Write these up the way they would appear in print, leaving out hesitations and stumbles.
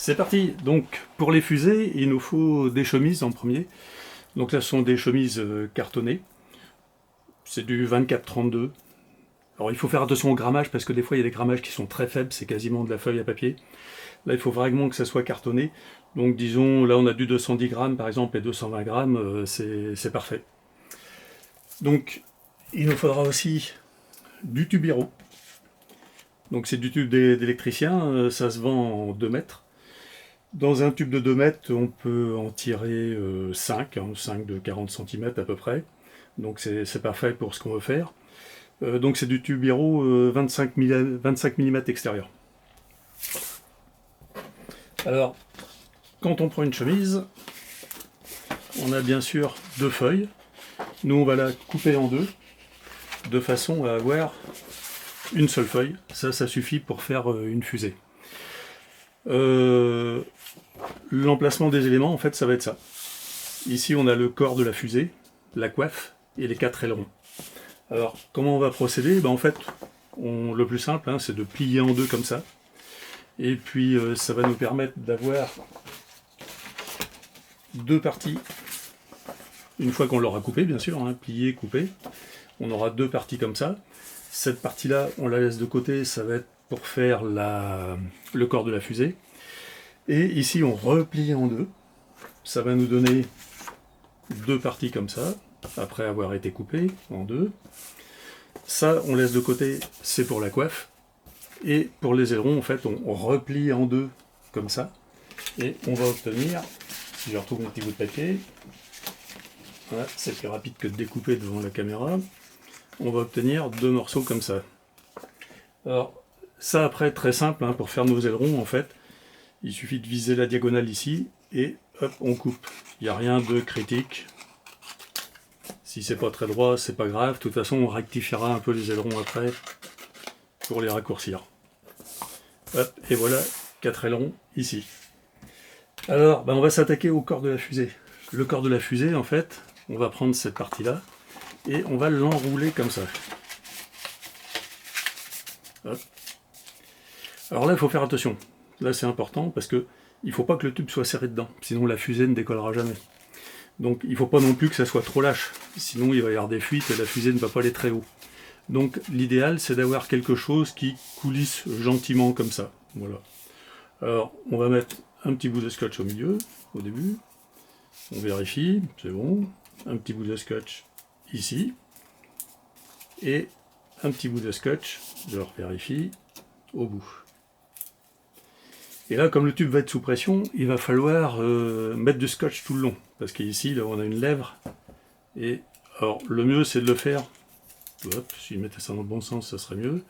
C'est parti. Donc pour les fusées, il nous faut des chemises en premier. Donc là ce sont des chemises cartonnées. C'est du 24-32. Alors il faut faire attention au grammage parce que des fois il y a des grammages qui sont très faibles, c'est quasiment de la feuille à papier. Là il faut vraiment que ça soit cartonné. Donc disons, là on a du 210 grammes par exemple et 220 grammes, c'est parfait. Donc il nous faudra aussi du tubiro. Donc c'est du tube d'électricien, ça se vend en 2 mètres. Dans un tube de 2 mètres, on peut en tirer 5, 5 de 40 cm à peu près. Donc c'est parfait pour ce qu'on veut faire. Donc c'est du tubiro 25 mm extérieur. Alors, quand on prend une chemise, on a bien sûr 2 feuilles. Nous, on va la couper en 2, de façon à avoir une seule feuille. Ça suffit pour faire une fusée. L'emplacement des éléments, en fait, ça va être ça. Ici, on a le corps de la fusée, la coiffe et les 4 ailerons. Alors, comment on va procéder? En fait, le plus simple, c'est de plier en 2 comme ça. Et puis, ça va nous permettre d'avoir 2 parties. Une fois qu'on l'aura coupé, bien sûr, plié, coupé, on aura 2 parties comme ça. Cette partie-là, on la laisse de côté, ça va être pour faire le corps de la fusée. Et ici, on replie en 2. Ça va nous donner 2 parties comme ça, après avoir été coupé en 2. Ça, on laisse de côté, c'est pour la coiffe. Et pour les ailerons, en fait, on replie en 2 comme ça. Et on va obtenir, si je retrouve mon petit bout de papier, voilà, c'est plus rapide que de découper devant la caméra, on va obtenir 2 morceaux comme ça. Alors, ça après, très simple, pour faire nos ailerons, en fait, il suffit de viser la diagonale ici, et hop, on coupe. Il n'y a rien de critique. Si c'est pas très droit, c'est pas grave. De toute façon, on rectifiera un peu les ailerons après, pour les raccourcir. Hop, et voilà, 4 ailerons ici. Alors, on va s'attaquer au corps de la fusée. Le corps de la fusée, en fait, on va prendre cette partie-là, et on va l'enrouler comme ça. Hop. Alors là, il faut faire attention. Là, c'est important parce que il ne faut pas que le tube soit serré dedans, sinon la fusée ne décollera jamais. Donc il ne faut pas non plus que ça soit trop lâche, sinon il va y avoir des fuites et la fusée ne va pas aller très haut. Donc l'idéal, c'est d'avoir quelque chose qui coulisse gentiment comme ça. Voilà. Alors, on va mettre un petit bout de scotch au milieu, au début. On vérifie, c'est bon. Un petit bout de scotch ici. Et un petit bout de scotch, je vérifie, au bout. Et là, comme le tube va être sous pression, il va falloir mettre du scotch tout le long. Parce qu'ici, là, on a une lèvre. Et alors, le mieux, c'est de le faire. Hop, si je mettais ça dans le bon sens, ça serait mieux.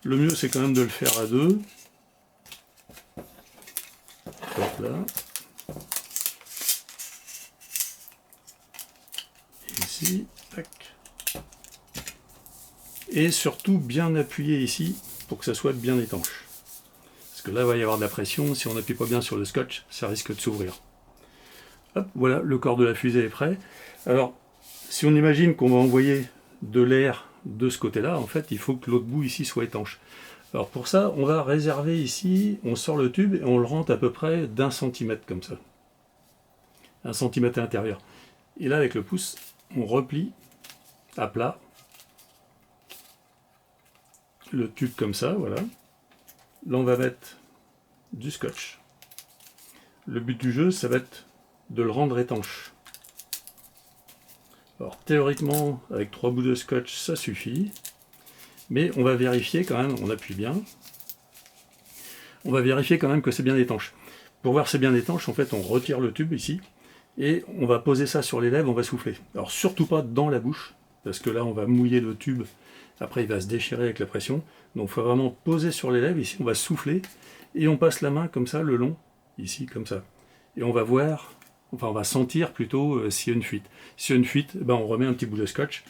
Le mieux, c'est quand même de le faire à 2. Hop là. Ici, tac. Et surtout, bien appuyer ici, pour que ça soit bien étanche. Parce que là, il va y avoir de la pression, si on n'appuie pas bien sur le scotch, ça risque de s'ouvrir. Hop, voilà, le corps de la fusée est prêt. Alors, si on imagine qu'on va envoyer de l'air de ce côté-là, en fait, il faut que l'autre bout ici soit étanche. Alors pour ça, on va réserver ici, on sort le tube et on le rentre à peu près d'1 centimètre comme ça. 1 centimètre à l'intérieur. Et là, avec le pouce, on replie à plat le tube comme ça, voilà. Là, on va mettre du scotch. Le but du jeu, ça va être de le rendre étanche. Alors, théoriquement, avec 3 bouts de scotch, ça suffit. Mais on va vérifier quand même, on appuie bien. On va vérifier quand même que c'est bien étanche. Pour voir si c'est bien étanche, en fait, on retire le tube ici. Et on va poser ça sur les lèvres, on va souffler. Alors, surtout pas dans la bouche, parce que là, on va mouiller le tube. Après, il va se déchirer avec la pression. Donc, il faut vraiment poser sur les lèvres. Ici, on va souffler. Et on passe la main comme ça, le long. Ici, comme ça. Et on va voir, enfin, on va sentir plutôt s'il y a une fuite. S'il y a une fuite, on remet un petit bout de scotch.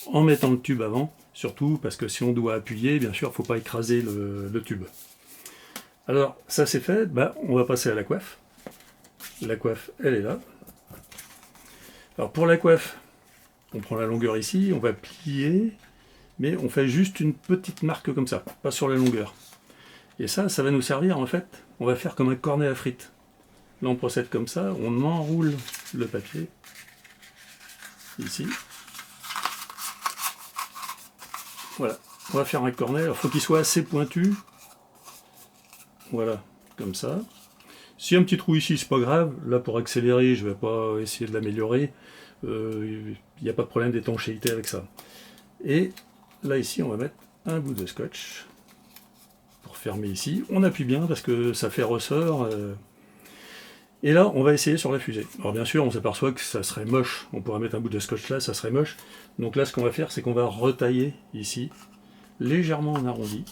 En mettant le tube avant, surtout parce que si on doit appuyer, bien sûr, il ne faut pas écraser le tube. Alors, ça c'est fait, on va passer à la coiffe. La coiffe, elle est là. Alors pour la coiffe, on prend la longueur ici, on va plier, mais on fait juste une petite marque comme ça, pas sur la longueur. Et ça va nous servir en fait, on va faire comme un cornet à frites. Là on procède comme ça, on enroule le papier, ici. Voilà, on va faire un cornet, il faut qu'il soit assez pointu. Voilà, comme ça. Si un petit trou ici, c'est pas grave. Là, pour accélérer, je vais pas essayer de l'améliorer. Il n'y a pas de problème d'étanchéité avec ça. Et là, ici, on va mettre un bout de scotch pour fermer ici. On appuie bien parce que ça fait ressort. Et là, on va essayer sur la fusée. Alors bien sûr, on s'aperçoit que ça serait moche. On pourrait mettre un bout de scotch là, ça serait moche. Donc là, ce qu'on va faire, c'est qu'on va retailler ici, légèrement en arrondi.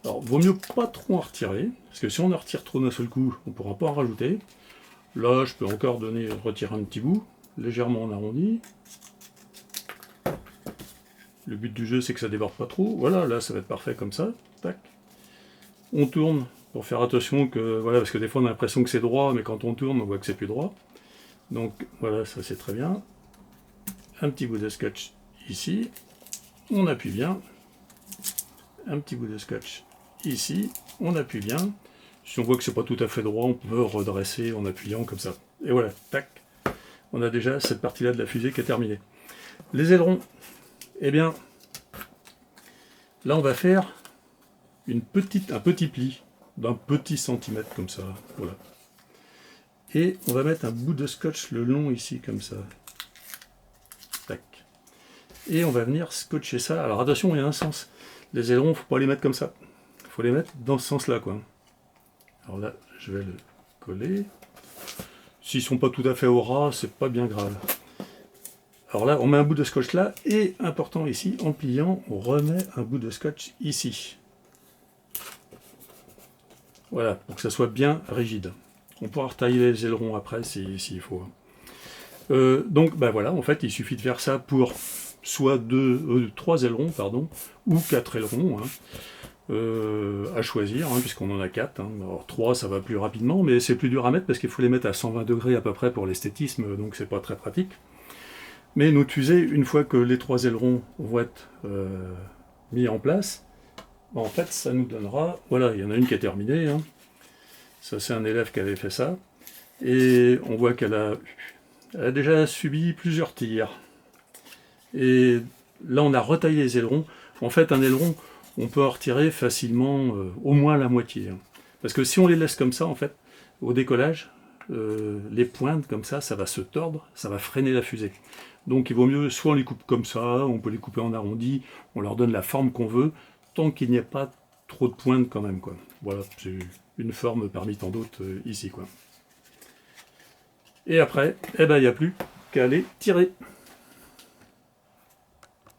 Alors, vaut mieux pas trop en retirer, parce que si on en retire trop d'un seul coup, on ne pourra pas en rajouter. Là, je peux encore retirer un petit bout, légèrement en arrondi. Le but du jeu, c'est que ça déborde pas trop. Voilà, là, ça va être parfait comme ça. Tac. On tourne pour faire attention que, voilà, parce que des fois on a l'impression que c'est droit, mais quand on tourne, on voit que c'est plus droit. Donc voilà, ça c'est très bien. Un petit bout de scotch ici. On appuie bien. Un petit bout de scotch ici, on appuie bien. Si on voit que c'est pas tout à fait droit, on peut redresser en appuyant comme ça. Et voilà, tac. On a déjà cette partie-là de la fusée qui est terminée. Les ailerons, eh bien, là on va faire un petit pli d'un petit centimètre comme ça. Voilà. Et on va mettre un bout de scotch le long ici comme ça. Tac. Et on va venir scotcher ça. Alors attention, il y a un sens. Les ailerons, faut pas les mettre comme ça. Il faut les mettre dans ce sens-là, quoi. Alors là, je vais le coller. S'ils sont pas tout à fait au ras, c'est pas bien grave. Alors là, on met un bout de scotch là, et important ici, en pliant, on remet un bout de scotch ici. Voilà, pour que ça soit bien rigide. On pourra retailler les ailerons après s'il faut. Donc, ben voilà, en fait, il suffit de faire ça pour soit 3 ailerons, pardon, ou 4 ailerons, hein, à choisir, hein, puisqu'on en a 4. Hein. Alors 3, ça va plus rapidement, mais c'est plus dur à mettre parce qu'il faut les mettre à 120 degrés à peu près pour l'esthétisme, donc c'est pas très pratique. Mais notre fusée, une fois que les 3 ailerons vont être mis en place, en fait, ça nous donnera... Voilà, il y en a une qui est terminée. Hein. Ça, c'est un élève qui avait fait ça. Et on voit qu'elle a déjà subi plusieurs tirs. Et là, on a retaillé les ailerons. En fait, un aileron, on peut en retirer facilement au moins la moitié. Hein. Parce que si on les laisse comme ça, en fait, au décollage, les pointes comme ça va se tordre, ça va freiner la fusée. Donc il vaut mieux, soit on les coupe comme ça, on peut les couper en arrondi, on leur donne la forme qu'on veut, tant qu'il n'y ait pas trop de pointes quand même, quoi. Voilà, c'est une forme parmi tant d'autres ici, quoi. Et après, eh ben, il n'y a plus qu'à les tirer.